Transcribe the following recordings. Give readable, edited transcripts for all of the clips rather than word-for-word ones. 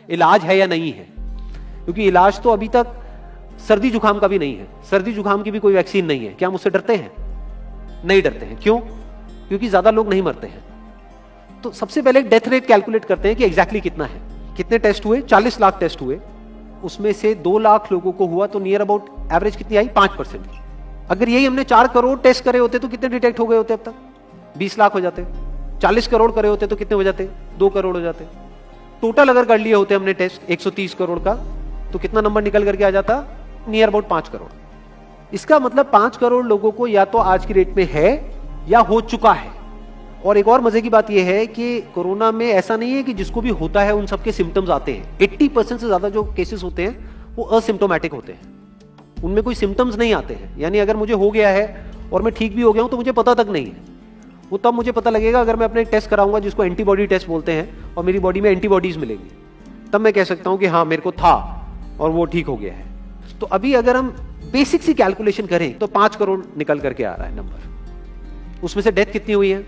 इलाज है या नहीं है, क्योंकि इलाज तो अभी तक सर्दी जुकाम का भी नहीं है, सर्दी जुकाम की भी कोई वैक्सीन नहीं है। क्या हम उससे डरते हैं? नहीं डरते हैं। क्यों? क्योंकि ज्यादा लोग नहीं मरते हैं। तो सबसे पहले डेथ रेट कैलकुलेट करते हैं कि एग्जैक्टली कितना है। कितने टेस्ट हुए? 40 लाख टेस्ट हुए, उसमें से 2 लाख लोगों को हुआ, तो नियर अबाउट एवरेज कितनी आई? 5%। अगर यही हमने 4 करोड़ टेस्ट करे होते तो कितने डिटेक्ट हो गए होते? अब तक 20 लाख हो जाते। 40 करोड़ करे होते तो कितने हो जाते? 2 करोड़ हो जाते। टोटल अगर कर लिए होते हमने टेस्ट 130 करोड़ का, तो कितना नंबर निकल करके आ जाता? Near about 5 crore. इसका मतलब 5 करोड़ लोगों को या तो आज की डेट में है या हो चुका है। और एक और मजे की बात यह है कि कोरोना में ऐसा नहीं है कि जिसको भी होता है उन सबके सिम्टम्स आते हैं। 80% से ज्यादा जो केसेस होते हैं वो असिम्टोमेटिक होते हैं, उनमें कोई सिम्टम्स नहीं आते हैं। यानी अगर मुझे हो गया है और मैं ठीक भी हो गया हूं तो मुझे पता तक नहीं है। वो तब मुझे पता लगेगा अगर मैं अपने एक टेस्ट कराऊंगा जिसको एंटीबॉडी टेस्ट बोलते हैं, और मेरी बॉडी में एंटीबॉडीज मिलेंगी, तब मैं कह सकता हूं कि हाँ मेरे को था और वो ठीक हो गया है। तो अभी अगर हम बेसिक सी कैलकुलेशन करें तो 5 करोड़ निकल करके आ रहा है नंबर। उसमें से डेथ कितनी हुई है?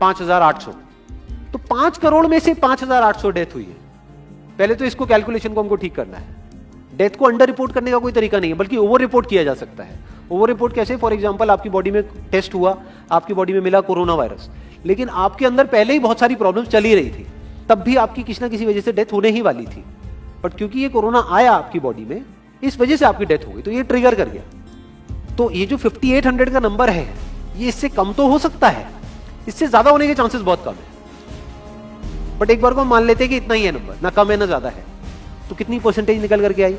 5,800। तो 5 करोड़ में से 5,800 डेथ हुई है। पहले तो इसको कैलकुलेशन को हमको ठीक करना है। डेथ को अंडर रिपोर्ट करने का कोई तरीका नहीं है, बल्कि ओवर रिपोर्ट किया जा सकता है। ओवर रिपोर्ट कैसे? फॉर एग्जांपल आपकी बॉडी में टेस्ट हुआ, आपकी बॉडी में मिला कोरोना वायरस, लेकिन आपके अंदर पहले ही बहुत सारी प्रॉब्लम्स चली रही थी, तब भी आपकी किसी ना किसी वजह से डेथ होने ही वाली थी। बट क्योंकि ये कोरोना आया आपकी बॉडी में, इस वजह से आपकी डेथ हो गई, तो ये ट्रिगर कर गया। तो ये जो 5800 का नंबर है, ये इससे कम तो हो सकता है, इससे ज्यादा होने के चांसेस बहुत कम है। बट एक बार को हम मान लेते हैं कि इतना ही है नंबर, ना कम है ना ज्यादा है, तो कितनी परसेंटेज निकल करके आई?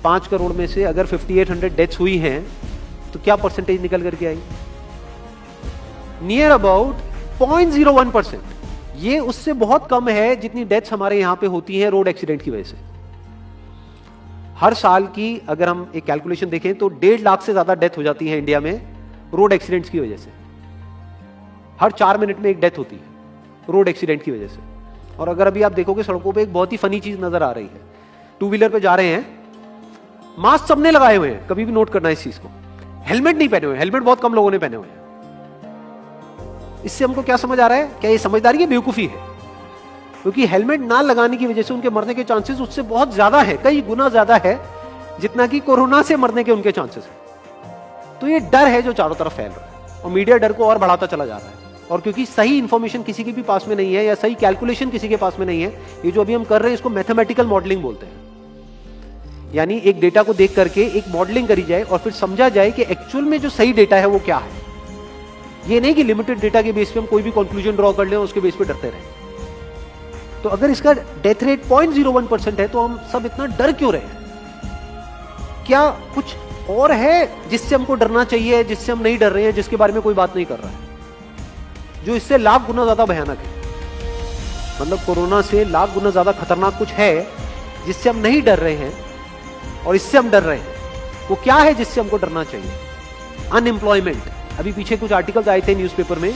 5 करोड़ में से अगर 5800 डेथ्स हुई हैं तो क्या परसेंटेज निकल करके आई? Near about 0.01%। ये उससे बहुत कम है जितनी डेथ्स हमारे यहां पे होती हैं रोड एक्सीडेंट की वजह से। हर साल की अगर हम एक कैलकुलेशन देखें तो 1.5 लाख से ज्यादा डेथ हो जाती है इंडिया में रोड एक्सीडेंट्स की वजह से। हर 4 मिनट में एक डेथ होती है रोड एक्सीडेंट की वजह से। और अगर अभी आप देखोगे सड़कों पे एक बहुत ही फनी चीज नजर आ रही है। 2 व्हीलर पे जा रहे हैं, मास्क सबने लगाए हुए हैं, कभी भी नोट करना इस चीज को। हेलमेट नहीं पहने हुए, हेलमेट बहुत कम लोगों ने पहने हुए हैं। इससे हमको क्या समझ आ रहा है? क्या ये समझदारी है, बेवकूफी है? क्योंकि हेलमेट ना लगाने की वजह से उनके मरने के चांसेस उससे बहुत ज्यादा है, कई गुना ज्यादा है जितना कि कोरोना से मरने के उनके चांसेस है। तो ये डर है जो चारों तरफ फैल रहा है, और मीडिया डर को और बढ़ाता चला जा रहा है। और क्योंकि सही इंफॉर्मेशन किसी के भी पास में नहीं है, या सही कैलकुलेशन किसी के पास में नहीं है, ये जो अभी हम कर रहे हैं इसको मैथमेटिकल मॉडलिंग बोलते हैं। यानी एक डेटा को देख करके एक मॉडलिंग करी जाए और फिर समझा जाए कि एक्चुअल में जो सही डेटा है वो क्या है। ये नहीं कि लिमिटेड डेटा के बेस पे हम कोई भी कंक्लूजन ड्रॉ कर लें और उसके बेस पे डरते रहें। तो अगर इसका डेथ रेट 0.01% है तो हम सब इतना डर क्यों रहे हैं? क्या कुछ और है जिससे हमको डरना चाहिए, जिससे हम नहीं डर रहे हैं, जिसके बारे में कोई बात नहीं कर रहा है, जो इससे लाख गुना ज्यादा भयानक है? मतलब कोरोना से लाख गुना ज्यादा खतरनाक कुछ है जिससे हम नहीं डर रहे हैं और इससे हम डर रहे हैं। वो क्या है जिससे हमको डरना चाहिए? अनएम्प्लॉयमेंट। अभी पीछे कुछ आर्टिकल्स आए थे न्यूज़पेपर में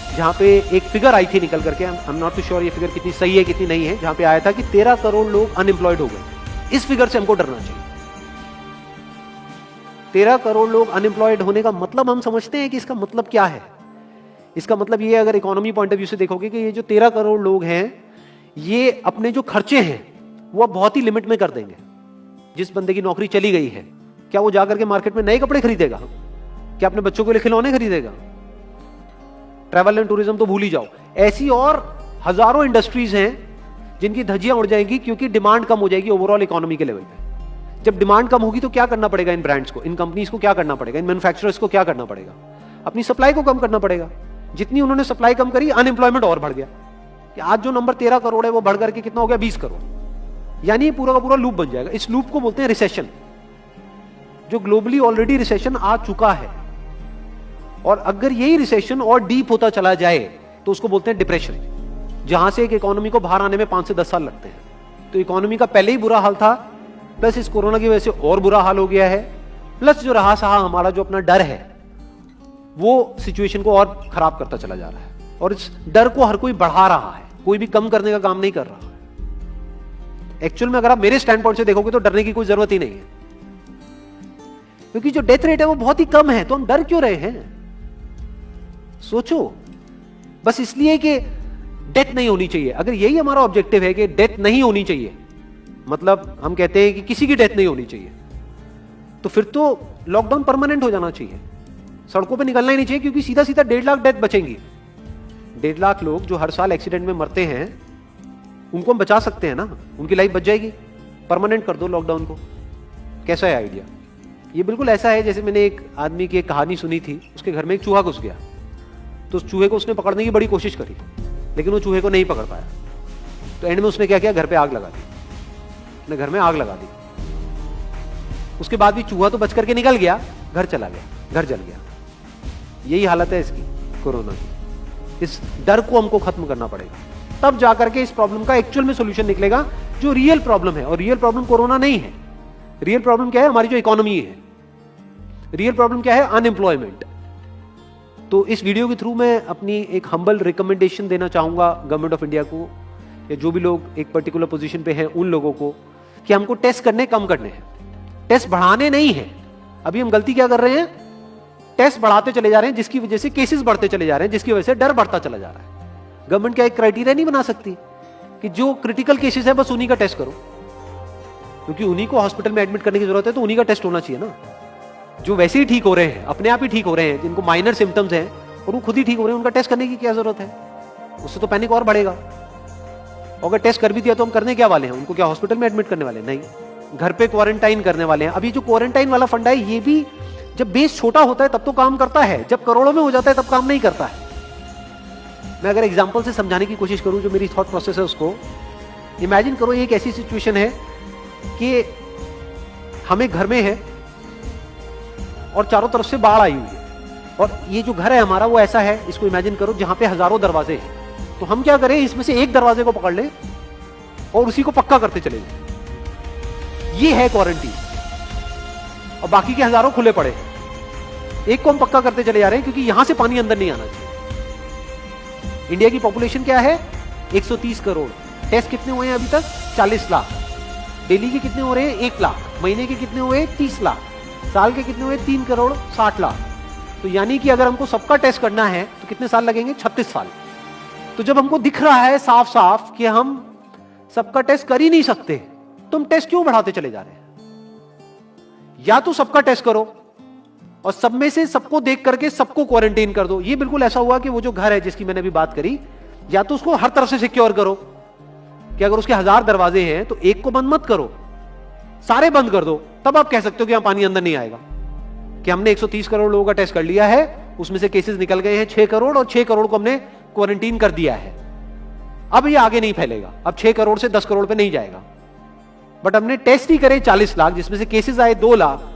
जहां पे एक फिगर आई थी निकल करके, I am not too sure ये फिगर कितनी सही है कितनी नहीं है, जहां पे आया था कि 13 करोड़ लोग अनएम्प्लॉयड हो गए। इस फिगर से हमको डरना चाहिए। 13 करोड़ लोग अनएम्प्लॉयड होने का मतलब हम समझते हैं कि इसका मतलब क्या है? इसका मतलब ये, अगर इकोनॉमी पॉइंट ऑफ व्यू से देखोगे, कि ये जो 13 करोड़ लोग हैं ये अपने जो खर्चे हैं वो अब बहुत ही लिमिट में कर देंगे। जिस बंदे की नौकरी चली गई है, क्या वो जाकर के मार्केट में नए कपड़े खरीदेगा? क्या अपने बच्चों के लिए खिलौने खरीदेगा? ट्रैवल एंड टूरिज्म तो भूल ही जाओ। ऐसी और हजारों इंडस्ट्रीज हैं जिनकी धज्जियां उड़ जाएंगी क्योंकि डिमांड कम हो जाएगी ओवरऑल इकोनॉमी के लेवल पे। जब डिमांड कम होगी तो क्या करना पड़ेगा इन ब्रांड्स को, इन कंपनीज को क्या करना पड़ेगा, इन मैन्युफैक्चरर्स को क्या करना पड़ेगा? अपनी सप्लाई को कम करना पड़ेगा। जितनी उन्होंने सप्लाई कम करी, अनएम्प्लॉयमेंट और बढ़ गया। कि आज जो नंबर 13 करोड़ है वो बढ़ करके कितना हो गया? 20 करोड़। यानी पूरा का पूरा लूप बन जाएगा। इस लूप को बोलते हैं रिसेशन, जो ग्लोबली ऑलरेडी रिसेशन आ चुका है। और अगर यही रिसेशन और डीप होता चला जाए तो उसको बोलते हैं डिप्रेशन, जहां से एक इकोनॉमी को बाहर आने में 5 से 10 साल लगते हैं। तो इकोनॉमी का पहले ही बुरा हाल था, प्लस इस कोरोना की वजह से और बुरा हाल हो गया है, प्लस जो रहा सहा हमारा जो अपना डर है वो सिचुएशन को और खराब करता चला जा रहा है। और इस डर को हर कोई बढ़ा रहा है, कोई भी कम करने का काम नहीं कर रहा। एक्चुअल में अगर आप मेरे स्टैंड पॉइंट से देखोगे तो डरने की कोई जरूरत ही नहीं है, क्योंकि जो डेथ रेट है वो बहुत ही कम है। तो हम डर क्यों रहे हैं? सोचो। बस इसलिए कि डेथ नहीं होनी चाहिए। अगर यही हमारा ऑब्जेक्टिव है कि डेथ नहीं होनी चाहिए, मतलब हम कहते हैं कि किसी की डेथ नहीं होनी चाहिए, तो फिर तो लॉकडाउन परमानेंट हो जाना चाहिए, सड़कों पे निकलना ही नहीं चाहिए, क्योंकि सीधा सीधा 1.5 लाख डेथ बचेंगी। 1.5 लाख लोग जो हर साल एक्सीडेंट में मरते हैं, उनको हम बचा सकते हैं ना, उनकी लाइफ बच जाएगी। परमानेंट कर दो लॉकडाउन को। कैसा है आइडिया? ये बिल्कुल ऐसा है जैसे मैंने एक आदमी की एक कहानी सुनी थी, उसके घर में एक चूहा घुस गया, तो उस चूहे को उसने पकड़ने की बड़ी कोशिश करी, लेकिन वो चूहे को नहीं पकड़ पाया। तो एंड में उसने क्या किया, घर पे आग लगा दी, अपने घर में आग लगा दी। उसके बाद भी चूहा तो बच करके निकल गया, घर चला गया, घर जल गया। यही हालत है इसकी, कोरोना की। इस डर को हमको खत्म करना पड़ेगा, तब जाकर के इस प्रॉब्लम का एक्चुअल में सॉल्यूशन निकलेगा, जो रियल प्रॉब्लम है। और रियल प्रॉब्लम कोरोना नहीं है। रियल प्रॉब्लम क्या है? हमारी जो इकोनॉमी है। रियल प्रॉब्लम क्या है? अनएम्प्लॉयमेंट। तो इस वीडियो के थ्रू मैं अपनी एक हम्बल रिकमेंडेशन देना चाहूंगा गवर्नमेंट ऑफ इंडिया को, या जो भी लोग एक पर्टिकुलर पोजीशन पे हैं उन लोगों को, कि हमको टेस्ट करने कम करने हैं, टेस्ट बढ़ाने नहीं है। अभी हम गलती क्या कर रहे हैं? टेस्ट बढ़ाते चले जा रहे हैं, जिसकी वजह से केसेस बढ़ते चले जा रहे हैं, जिसकी वजह से डर बढ़ता चला जा रहा है। गवर्नमेंट क्या एक क्राइटेरिया नहीं बना सकती कि जो क्रिटिकल केसेस है बस उन्हीं का टेस्ट करो, क्योंकि उन्हीं को हॉस्पिटल में एडमिट करने की जरूरत है, तो उन्हीं का टेस्ट होना चाहिए ना। जो वैसे ही ठीक हो रहे हैं, अपने आप ही ठीक हो रहे हैं, जिनको माइनर सिम्टम्स हैं और वो खुद ही ठीक हो रहे हैं, उनका टेस्ट करने की क्या जरूरत है? उससे तो पैनिक और बढ़ेगा। और अगर टेस्ट कर भी दिया तो हम करने क्या वाले हैं? उनको क्या हॉस्पिटल में एडमिट करने वाले? नहीं, घर पे क्वारंटाइन करने वाले हैं। अभी जो क्वारंटाइन वाला फंडा है, ये भी जब बेस छोटा होता है तब तो काम करता है, जब करोड़ों में हो जाता है तब काम नहीं करता है। मैं अगर एग्जांपल से समझाने की कोशिश करूं, जो मेरी थॉट प्रोसेस है उसको, इमेजिन करो एक ऐसी सिचुएशन है कि हमें घर में है और चारों तरफ से बाढ़ आई हुई है, और ये जो घर है हमारा वो ऐसा है, इसको इमेजिन करो जहां पे हजारों दरवाजे हैं। तो हम क्या करें, इसमें से एक दरवाजे को पकड़ लें और उसी को पक्का करते चले जाएं। ये है क्वारंटीन, और बाकी के हजारों खुले पड़े हैं। एक को हम पक्का करते चले जा रहे हैं, क्योंकि यहां से पानी अंदर नहीं आना चाहिए। इंडिया की पॉपुलेशन क्या है? 130 करोड़। टेस्ट कितने हुए हैं अभी तक? 40 लाख। डेली के कितने हो रहे हैं? 1 लाख। महीने के कितने हुए? 30 लाख। साल के कितने हुए? 3 करोड़ 60 लाख। तो यानी कि अगर हमको सबका टेस्ट करना है तो कितने साल लगेंगे? 36 साल। तो जब हमको दिख रहा है साफ साफ कि हम सबका टेस्ट कर ही नहीं सकते, तो हम टेस्ट क्यों बढ़ाते चले जा रहे हैं? या तो सबका टेस्ट करो और सब में से सबको देख करके सबको क्वारंटाइन कर दो। ये बिल्कुल ऐसा हुआ कि वो जो घर है जिसकी मैंने अभी बात करी, या तो उसको हर तरफ से सिक्योर करो कि अगर उसके 1000 दरवाजे हैं तो एक को बंद मत करो, सारे बंद कर दो। तब आप कह सकते हो कि यहां पानी अंदर नहीं आएगा, कि हमने 130 करोड़ लोगों का टेस्ट कर लिया है, उसमें से केसेस निकल गए हैं 6 करोड़, और 6 करोड़ को हमने क्वारंटीन कर दिया है। अब ये आगे नहीं फैलेगा, अब 6 करोड़ से 10 करोड़ पे नहीं जाएगा। बट हमने टेस्ट ही करे 40 लाख, जिसमें से केसेस आए 2 लाख।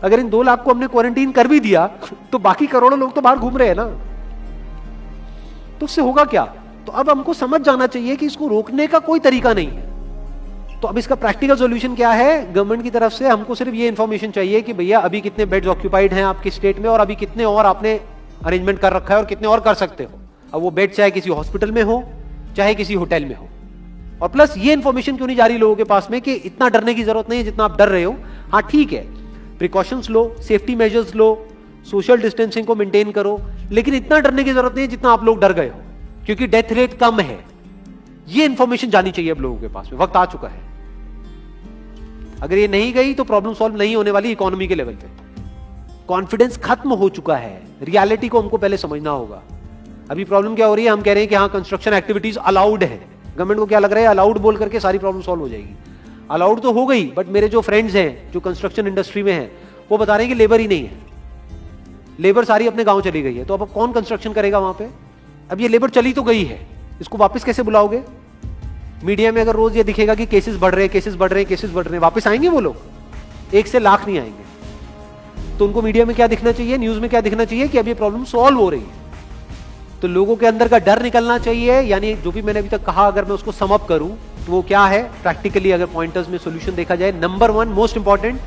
अगर इन 2 लाख को हमने क्वारंटीन कर भी दिया तो बाकी करोड़ों लोग तो बाहर घूम रहे हैं ना, तो उससे होगा क्या? तो अब हमको समझ जाना चाहिए कि इसको रोकने का कोई तरीका नहीं है। तो अब इसका प्रैक्टिकल सॉल्यूशन क्या है? गवर्नमेंट की तरफ से हमको सिर्फ ये इंफॉर्मेशन चाहिए कि भैया अभी कितने बेड्स ऑक्यूपाइड हैं आपकी स्टेट में, और अभी कितने और आपने अरेंजमेंट कर रखा है, और कितने और कर सकते हो। अब वो बेड चाहे किसी हॉस्पिटल में हो, चाहे किसी होटल में हो। और प्लस ये इंफॉर्मेशन क्यों नहीं जा रही लोगों के पास में कि इतना डरने की जरूरत नहीं है जितना आप डर रहे हो। हाँ ठीक है, प्रिकॉशंस लो, सेफ्टी मेजर्स लो, सोशल डिस्टेंसिंग को मेंटेन करो, लेकिन इतना डरने की जरूरत नहीं है जितना आप लोग डर गए हो, क्योंकि डेथ रेट कम है। ये इंफॉर्मेशन जानी चाहिए अब लोगों के पास में, वक्त आ चुका है। अगर ये नहीं गई तो प्रॉब्लम सॉल्व नहीं होने वाली इकोनॉमी के लेवल पे। कॉन्फिडेंस खत्म हो चुका है, रियलिटी को हमको पहले समझना होगा। अभी प्रॉब्लम क्या हो रही है? हम कह रहे हैं कि हाँ कंस्ट्रक्शन एक्टिविटीज अलाउड है। गवर्नमेंट को क्या लग रहा है? अलाउड बोल करके सारी प्रॉब्लम सॉल्व हो जाएगी। अलाउड तो हो गई, बट मेरे जो फ्रेंड्स हैं जो कंस्ट्रक्शन इंडस्ट्री में हैं, वो बता रहे हैं कि लेबर ही नहीं है, लेबर सारी अपने गांव चली गई है। तो अब कौन कंस्ट्रक्शन करेगा वहां पे? अब ये लेबर चली तो गई है, इसको वापस कैसे बुलाओगे? मीडिया में अगर रोज ये दिखेगा कि केसेस बढ़ रहे हैं, केसेस बढ़ रहे हैं, केसेस बढ़ रहे हैं, वापस आएंगे वो लोग? 1 से लाख नहीं आएंगे। तो उनको मीडिया में क्या दिखना चाहिए, न्यूज में क्या दिखना चाहिए? कि अब ये प्रॉब्लम सॉल्व हो रही है। तो लोगों के अंदर का डर निकलना चाहिए। यानी जो भी मैंने अभी तक कहा, अगर मैं उसको सम अप करूं तो वो क्या है प्रैक्टिकली, अगर पॉइंटर्स में सॉल्यूशन देखा जाए। नंबर 1 मोस्ट इंपॉर्टेंट,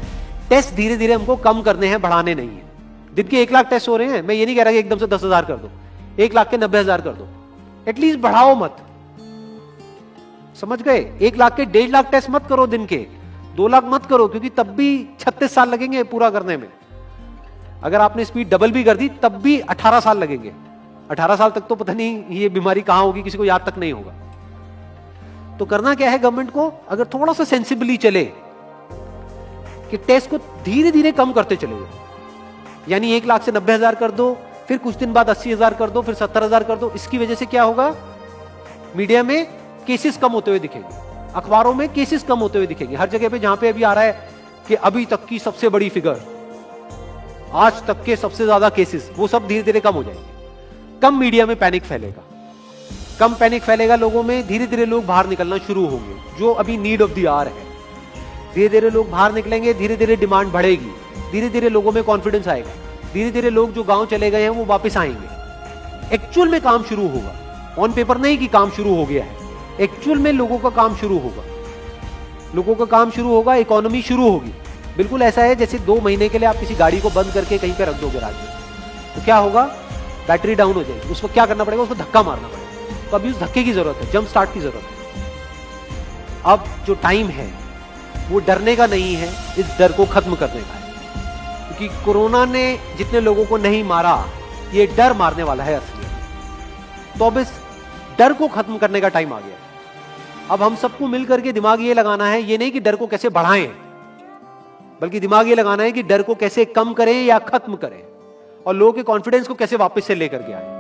टेस्ट धीरे धीरे हमको कम करने हैं, बढ़ाने नहीं है। दिन के 1 लाख टेस्ट हो रहे हैं, मैं ये नहीं कह रहा कि एकदम से 10,000 कर दो, 1 लाख के 90,000 कर दो, एटलीस्ट बढ़ाओ मत। समझ गए? 1 लाख के 1.5 लाख टेस्ट मत करो दिन के, 2 लाख मत करो, क्योंकि तब भी 36 साल लगेंगे पूरा करने में। अगर आपने स्पीड डबल भी कर दी तब भी 18 साल लगेंगे। 18 साल तक तो पता नहीं ये बीमारी कहां होगी, किसी को याद तक नहीं होगा। तो करना क्या है गवर्नमेंट को, अगर थोड़ा सा सेंसिबली चले कि टेस्ट को धीरे धीरे कम करते चले जाओ, यानी 1 लाख से 90,000 कर दो, फिर कुछ दिन बाद 80,000 कर दो, फिर 70,000 कर दो। इसकी वजह से क्या होगा, मीडिया में केसेस कम होते हुए दिखेंगे, अखबारों में केसेस कम होते हुए दिखेंगे, हर जगह पे जहां पे अभी आ रहा है कि अभी तक की सबसे बड़ी फिगर, आज तक के सबसे ज्यादा केसेस, वो सब धीरे धीरे कम हो जाएंगे। कम मीडिया में पैनिक फैलेगा, कम पैनिक फैलेगा लोगों में, धीरे धीरे लोग बाहर निकलना शुरू होंगे, जो अभी नीड ऑफ द आवर है। धीरे धीरे लोग बाहर निकलेंगे, धीरे धीरे डिमांड बढ़ेगी, धीरे धीरे लोगों में कॉन्फिडेंस आएगा, धीरे धीरे लोग जो गांव चले गए हैं वो वापस आएंगे। एक्चुअल में काम शुरू होगा, ऑन पेपर नहीं कि काम शुरू हो गया है, एक्चुअल में लोगों का काम शुरू होगा, लोगों का काम शुरू होगा, इकोनॉमी शुरू होगी। बिल्कुल ऐसा है जैसे 2 महीने के लिए आप किसी गाड़ी को बंद करके कहीं पे रख दोगे रात में, तो क्या होगा, बैटरी डाउन हो जाएगी, उसको क्या करना पड़ेगा, उसको धक्का मारना पड़ेगा। तो अभी उस धक्के की जरूरत है, जंप स्टार्ट की जरूरत है। अब जो टाइम है वो डरने का नहीं है, इस डर को खत्म करने का है, क्योंकि कोरोना ने जितने लोगों को नहीं मारा, ये डर मारने वाला है असली। तो अब इस डर को खत्म करने का टाइम आ गया है। अब हम सबको मिलकर के दिमाग ये लगाना है, ये नहीं कि डर को कैसे बढ़ाएं, बल्कि दिमाग ये लगाना है कि डर को कैसे कम करें या खत्म करें, और लोगों के कॉन्फिडेंस को कैसे वापस से लेकर के आए।